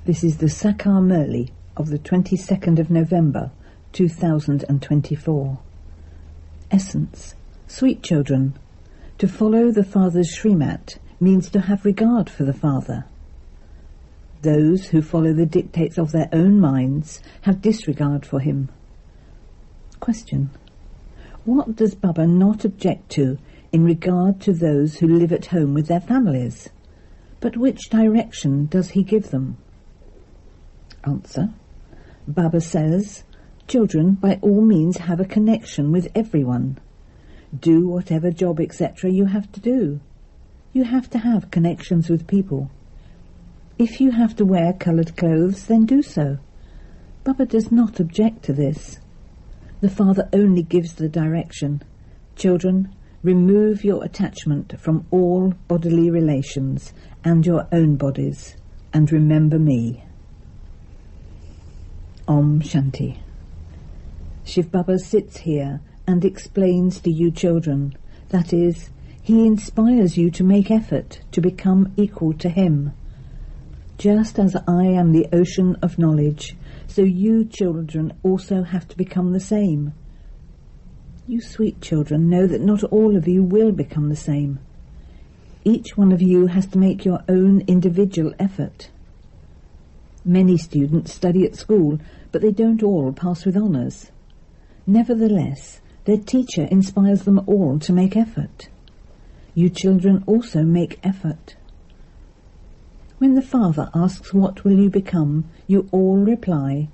This is the Sakar Murli of the 22nd of November, 2024. Essence. Sweet children, to follow the Father's Srimat means to have regard for the Father. Those who follow the dictates of their own minds have disregard for him. Question. What does Baba not object to in regard to those who live at home with their families? But which direction does he give them? Answer. Baba says, children by all means have a connection with everyone. Do whatever job etc. you have to do. You have to have connections with people. If you have to wear coloured clothes, then do so. Baba does not object to this. The Father only gives the direction. Children, remove your attachment from all bodily relations and your own bodies, and remember me. Om Shanti. Shiv Baba sits here and explains to you children, that is, he inspires you to make effort to become equal to him. Just as I am the ocean of knowledge, so you children also have to become the same. You sweet children know that not all of you will become the same. Each one of you has to make your own individual effort. Many students study at school, but they don't all pass with honours. Nevertheless, their teacher inspires them all to make effort. You children also make effort. When the Father asks what will you become, you all reply,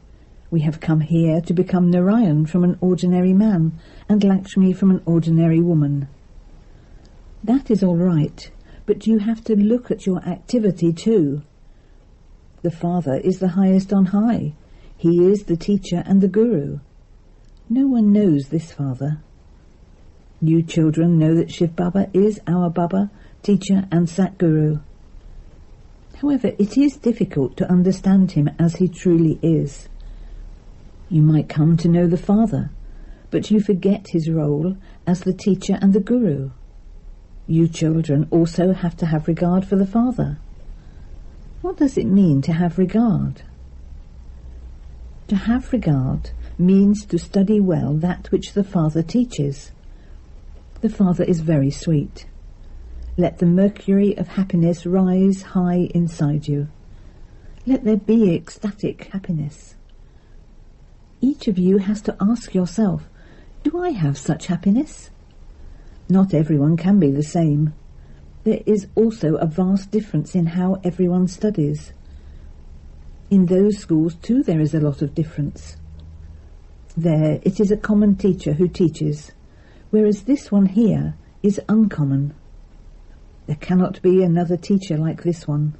we have come here to become Narayan from an ordinary man and Lakshmi from an ordinary woman. That is all right, but you have to look at your activity too. The Father is the highest on high. He is the teacher and the guru. No one knows this Father. You children know that Shiv Baba is our Baba, teacher and Satguru. However, it is difficult to understand him as he truly is. You might come to know the Father, but you forget his role as the teacher and the guru. You children also have to have regard for the Father. What does it mean to have regard? To have regard means to study well that which the Father teaches. The Father is very sweet. Let the mercury of happiness rise high inside you. Let there be ecstatic happiness. Each of you has to ask yourself, do I have such happiness? Not everyone can be the same. There is also a vast difference in how everyone studies. In those schools too there is a lot of difference. There it is a common teacher who teaches, whereas this one here is uncommon. There cannot be another teacher like this one.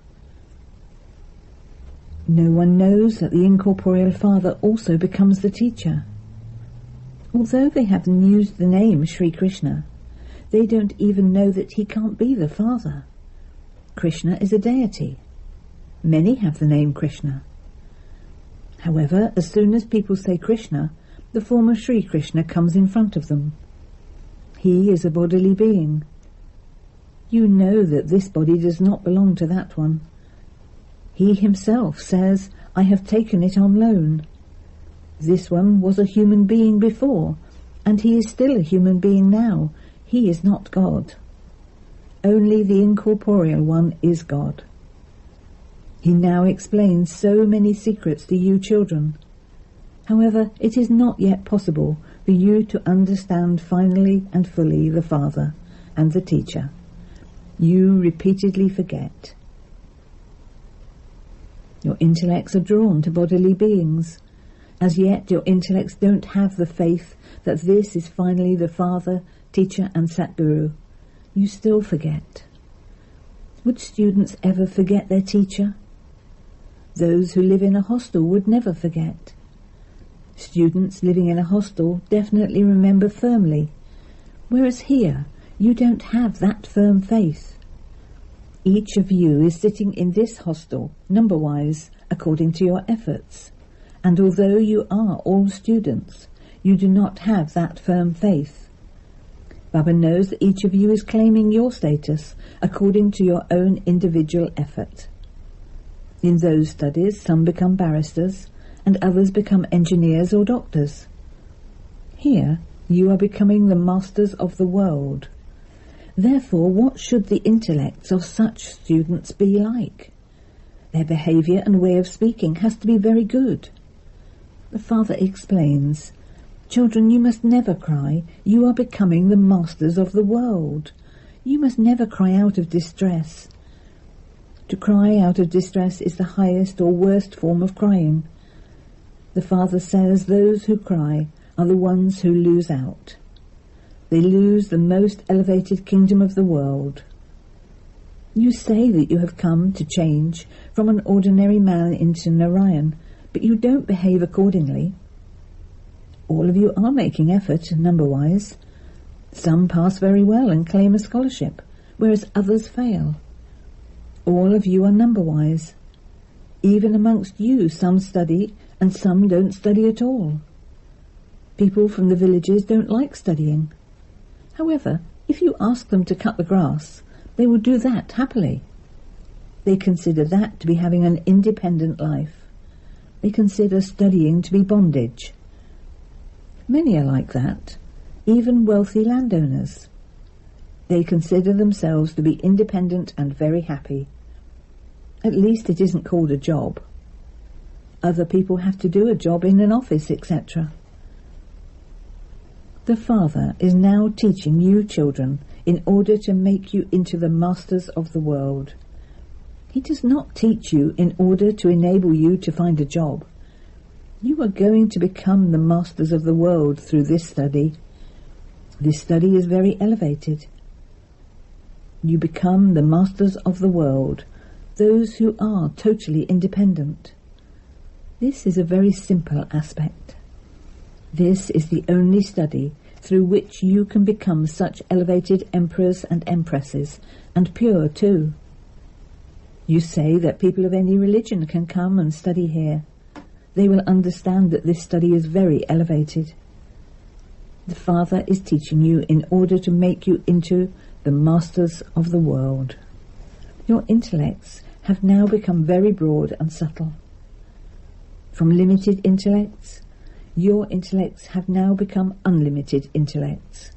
No one knows that the incorporeal Father also becomes the teacher. Although they have used the name Sri Krishna, they don't even know that he can't be the Father. Krishna is a deity. Many have the name Krishna. However, as soon as people say Krishna, the form of Sri Krishna comes in front of them. He is a bodily being. You know that this body does not belong to that one. He himself says, I have taken it on loan. This one was a human being before, and he is still a human being now. He is not God. Only the incorporeal one is God. He now explains so many secrets to you children. However, it is not yet possible for you to understand finally and fully the Father and the teacher. You repeatedly forget. Your intellects are drawn to bodily beings. As yet your intellects don't have the faith that this is finally the Father, teacher and Satguru. You still forget. Would students ever forget their teacher? Those who live in a hostel would never forget. Students living in a hostel definitely remember firmly, whereas here you don't have that firm faith. Each of you is sitting in this hostel, number-wise, according to your efforts, and although you are all students, you do not have that firm faith. Baba knows that each of you is claiming your status according to your own individual effort. In those studies, some become barristers, and others become engineers or doctors. Here, you are becoming the masters of the world. Therefore, what should the intellects of such students be like? Their behaviour and way of speaking has to be very good. The father explains, "Children, you must never cry. You are becoming the masters of the world. You must never cry out of distress." To cry out of distress is the highest or worst form of crying. The father says those who cry are the ones who lose out. They lose the most elevated kingdom of the world. You say that you have come to change from an ordinary man into Narayan, but you don't behave accordingly. All of you are making effort, number-wise. Some pass very well and claim a scholarship, whereas others fail. All of you are number-wise. Even amongst you, some study and some don't study at all. People from the villages don't like studying. However, if you ask them to cut the grass, they will do that happily. They consider that to be having an independent life. They consider studying to be bondage. Many are like that, even wealthy landowners. They consider themselves to be independent and very happy. At least it isn't called a job. Other people have to do a job in an office, etc. The Father is now teaching you children in order to make you into the masters of the world. He does not teach you in order to enable you to find a job. You are going to become the masters of the world through this study. This study is very elevated. You become the masters of the world, those who are totally independent. This is a very simple aspect. This is the only study through which you can become such elevated emperors and empresses, and pure too. You say that people of any religion can come and study here. They will understand that this study is very elevated. The Father is teaching you in order to make you into the masters of the world. Your intellects have now become very broad and subtle. From limited intellects, your intellects have now become unlimited intellects,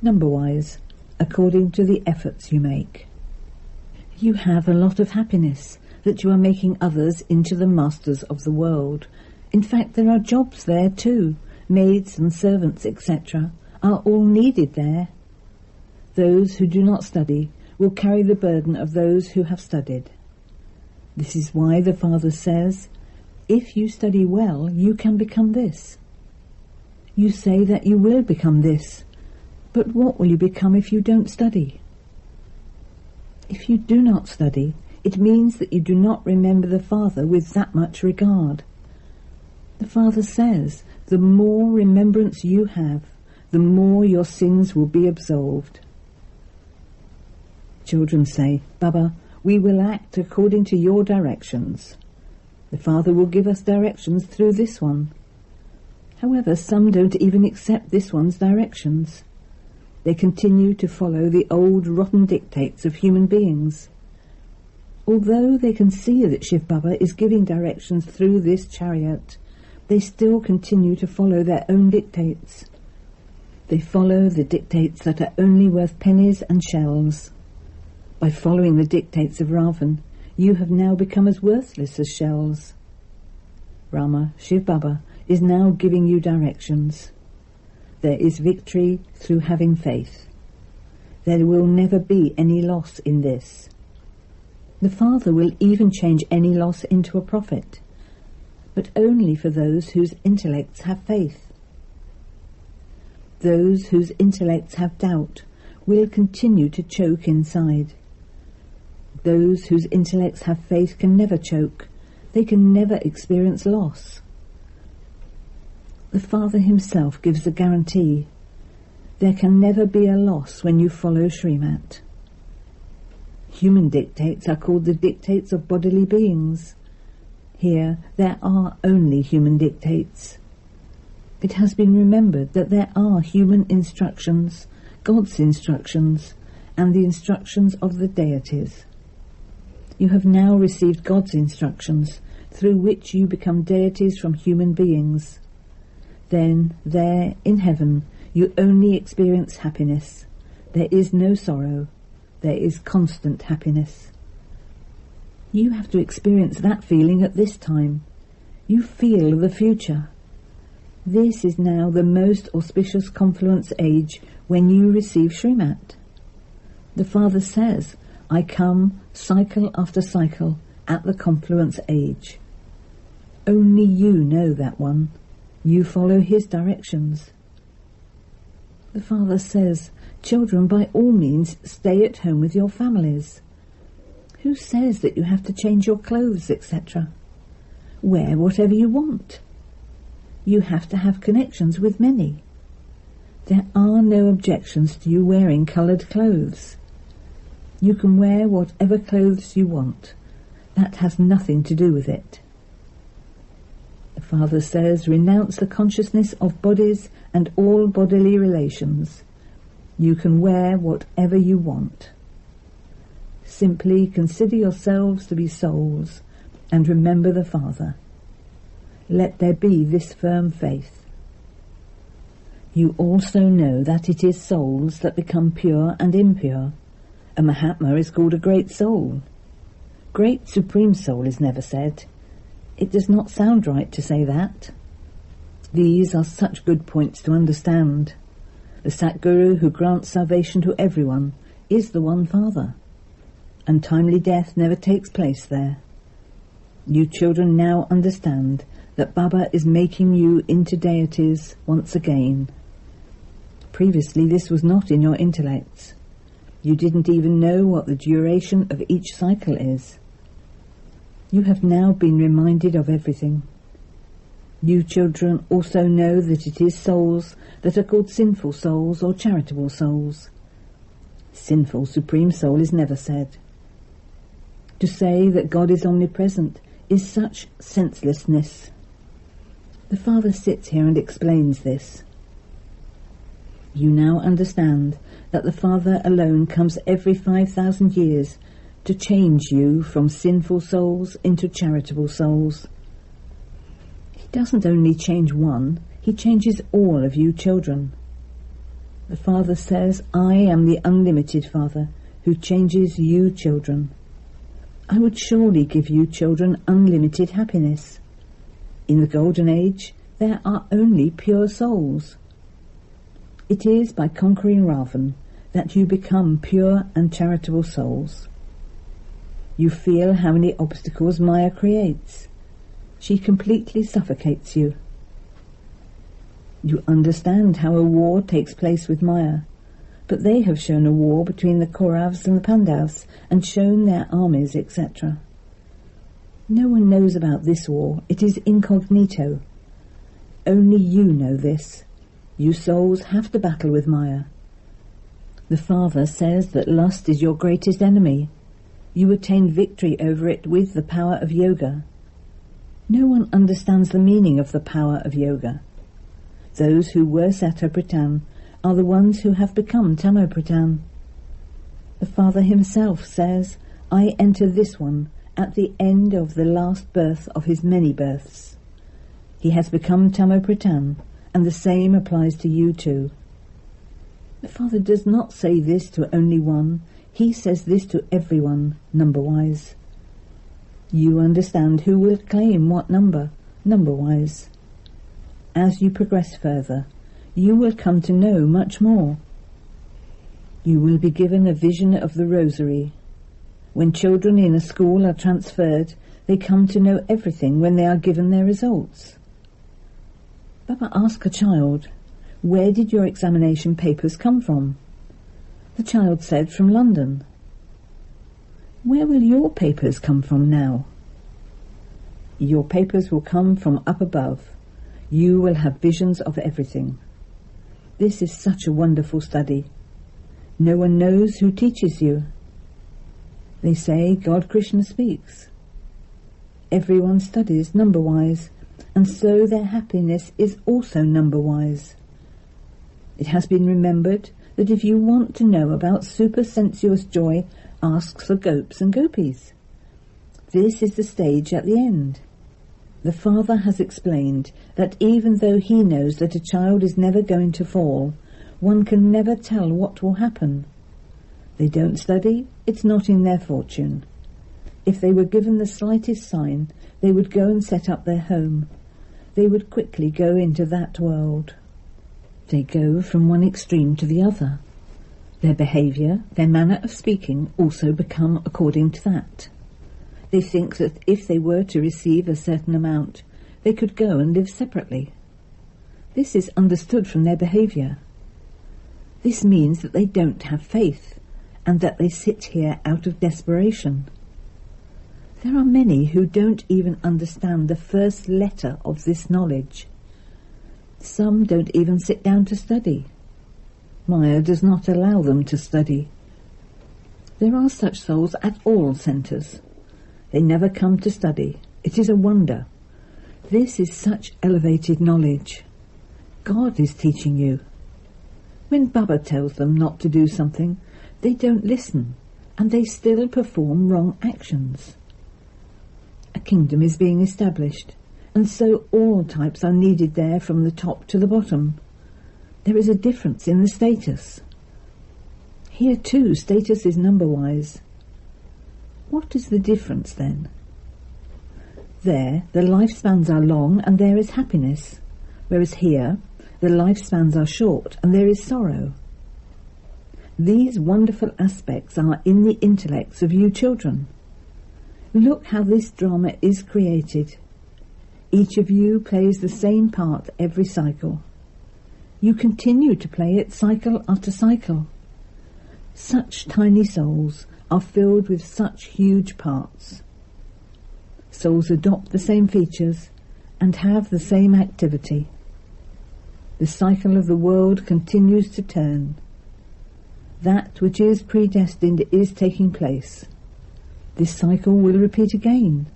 number-wise, according to the efforts you make. You have a lot of happiness that you are making others into the masters of the world. In fact, there are jobs there too. Maids and servants, etc., are all needed there. Those who do not study will carry the burden of those who have studied. This is why the Father says, if you study well, you can become this. You say that you will become this, but what will you become if you don't study? If you do not study, it means that you do not remember the Father with that much regard. The Father says, the more remembrance you have, the more your sins will be absolved. Children say, Baba, we will act according to your directions. The Father will give us directions through this one. However, some don't even accept this one's directions. They continue to follow the old rotten dictates of human beings. Although they can see that Shiv Baba is giving directions through this chariot, they still continue to follow their own dictates. They follow the dictates that are only worth pennies and shells. By following the dictates of Ravan, you have now become as worthless as shells. Rama, Shiv Baba, is now giving you directions. There is victory through having faith. There will never be any loss in this. The Father will even change any loss into a profit, but only for those whose intellects have faith. Those whose intellects have doubt will continue to choke inside. Those whose intellects have faith can never choke. They can never experience loss. The Father himself gives the guarantee. There can never be a loss when you follow Srimat. Human dictates are called the dictates of bodily beings. Here there are only human dictates. It has been remembered that there are human instructions, God's instructions, and the instructions of the deities. You have now received God's instructions, through which you become deities from human beings. Then, there, in heaven, you only experience happiness. There is no sorrow. There is constant happiness. You have to experience that feeling at this time. You feel the future. This is now the most auspicious confluence age when you receive Srimat. The Father says, I come cycle after cycle at the confluence age. Only you know that one. You follow his directions. The Father says, children, by all means stay at home with your families. Who says that you have to change your clothes, etc.? Wear whatever you want. You have to have connections with many. There are no objections to you wearing coloured clothes. You can wear whatever clothes you want. That has nothing to do with it. The Father says, renounce the consciousness of bodies and all bodily relations. You can wear whatever you want. Simply consider yourselves to be souls and remember the Father. Let there be this firm faith. You also know that it is souls that become pure and impure. A Mahatma is called a great soul. Great Supreme Soul is never said. It does not sound right to say that. These are such good points to understand. The Satguru who grants salvation to everyone is the one Father. Untimely death never takes place there. You children now understand that Baba is making you into deities once again. Previously this was not in your intellects. You didn't even know what the duration of each cycle is. You have now been reminded of everything. You children also know that it is souls that are called sinful souls or charitable souls. Sinful Supreme Soul is never said. To say that God is omnipresent is such senselessness. The Father sits here and explains this. You now understand that the Father alone comes every 5,000 years to change you from sinful souls into charitable souls. He doesn't only change one, he changes all of you children. The Father says, I am the unlimited Father who changes you children. I would surely give you children unlimited happiness. In the Golden Age, there are only pure souls. It is by conquering Ravan that you become pure and charitable souls. You feel how many obstacles Maya creates. She completely suffocates you. You understand how a war takes place with Maya, but they have shown a war between the Kauravas and the Pandavas and shown their armies, etc. No one knows about this war. It is incognito. Only you know this. You souls have to battle with Maya. The Father says that lust is your greatest enemy. You attain victory over it with the power of yoga. No one understands the meaning of the power of yoga. Those who were Satopratan are the ones who have become Tamopratan. The Father himself says, I enter this one at the end of the last birth of his many births. He has become Tamopratan, and the same applies to you too. The Father does not say this to only one. He says this to everyone, number-wise. You understand who will claim what number, number-wise. As you progress further, you will come to know much more. You will be given a vision of the rosary. When children in a school are transferred, they come to know everything when they are given their results. Baba asked a child, where did your examination papers come from? The child said, from London. Where will your papers come from now? Your papers will come from up above. You will have visions of everything. This is such a wonderful study. No one knows who teaches you. They say God Krishna speaks. Everyone studies number-wise, and so their happiness is also number-wise. It has been remembered that if you want to know about super-sensuous joy, ask for gopes and gopis. This is the stage at the end. The father has explained that even though he knows that a child is never going to fall, one can never tell what will happen. They don't study, it's not in their fortune. If they were given the slightest sign, they would go and set up their home. They would quickly go into that world. They go from one extreme to the other. Their behaviour, their manner of speaking also become according to that. They think that if they were to receive a certain amount, they could go and live separately. This is understood from their behaviour. This means that they don't have faith, and that they sit here out of desperation. There are many who don't even understand the first letter of this knowledge. Some don't even sit down to study. Maya does not allow them to study. There are such souls at all centres. They never come to study. It is a wonder. This is such elevated knowledge. God is teaching you. When Baba tells them not to do something, they don't listen, and they still perform wrong actions. A kingdom is being established, and so all types are needed there from the top to the bottom. There is a difference in the status. Here too, status is number-wise. What is the difference then? There, the lifespans are long and there is happiness, whereas here, the lifespans are short and there is sorrow. These wonderful aspects are in the intellects of you children. Look how this drama is created. Each of you plays the same part every cycle. You continue to play it cycle after cycle. Such tiny souls are filled with such huge parts. Souls adopt the same features and have the same activity. The cycle of the world continues to turn. That which is predestined is taking place. This cycle will repeat again.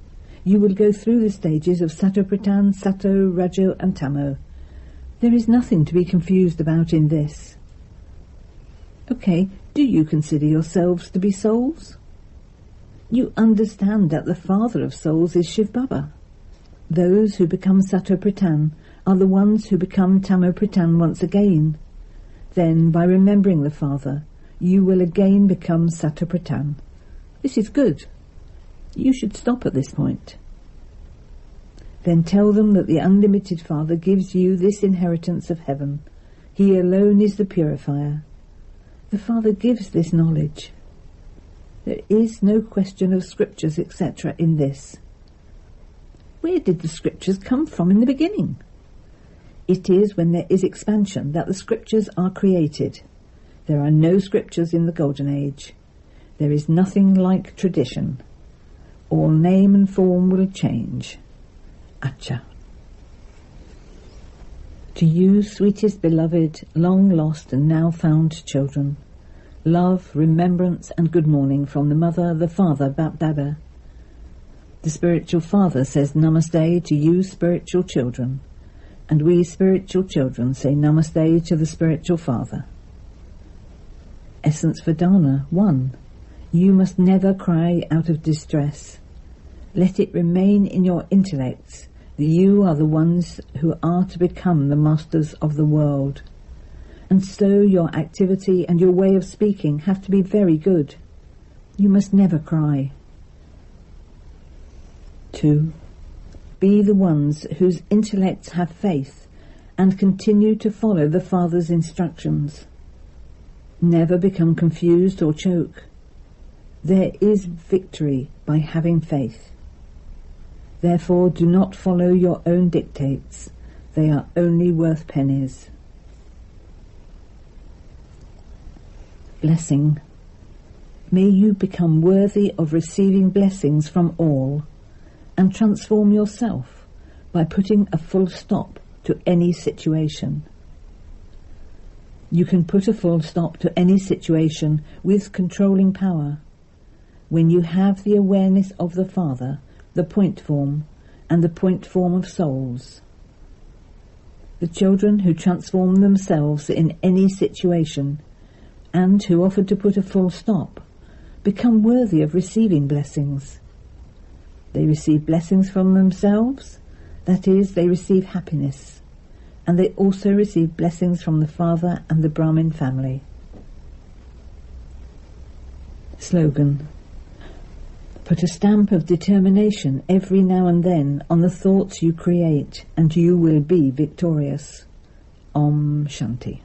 You will go through the stages of Sato-Pradhan, Sato, Rajo and Tamo. There is nothing to be confused about in this. Okay, do you consider yourselves to be souls? You understand that the father of souls is Shiv Baba. Those who become Sato-Pradhan are the ones who become Tamo-Pradhan once again. Then, by remembering the father, you will again become Sato-Pradhan. This is good. You should stop at this point. Then tell them that the unlimited Father gives you this inheritance of heaven. He alone is the purifier. The Father gives this knowledge. There is no question of scriptures, etc. in this. Where did the scriptures come from in the beginning? It is when there is expansion that the scriptures are created. There are no scriptures in the Golden Age. There is nothing like tradition. All name and form will change. Acha. To you, sweetest beloved, long lost and now found children, love, remembrance and good morning from the Mother, the Father, Bap-Dada. The spiritual Father says Namaste to you spiritual children, and we spiritual children say Namaste to the spiritual Father. Essence Vedana 1. You must never cry out of distress. Let it remain in your intellects that you are the ones who are to become the masters of the world. And so your activity and your way of speaking have to be very good. You must never cry. 2. Be the ones whose intellects have faith and continue to follow the Father's instructions. Never become confused or choke. There is victory by having faith. Therefore do not follow your own dictates. They are only worth pennies. Blessing. May you become worthy of receiving blessings from all, and transform yourself by putting a full stop to any situation. You can put a full stop to any situation with controlling power. When you have the awareness of the Father, the point form, and the point form of souls. The children who transform themselves in any situation, and who offer to put a full stop, become worthy of receiving blessings. They receive blessings from themselves, that is, they receive happiness, and they also receive blessings from the father and the Brahmin family. Slogan: put a stamp of determination every now and then on the thoughts you create, and you will be victorious. Om Shanti.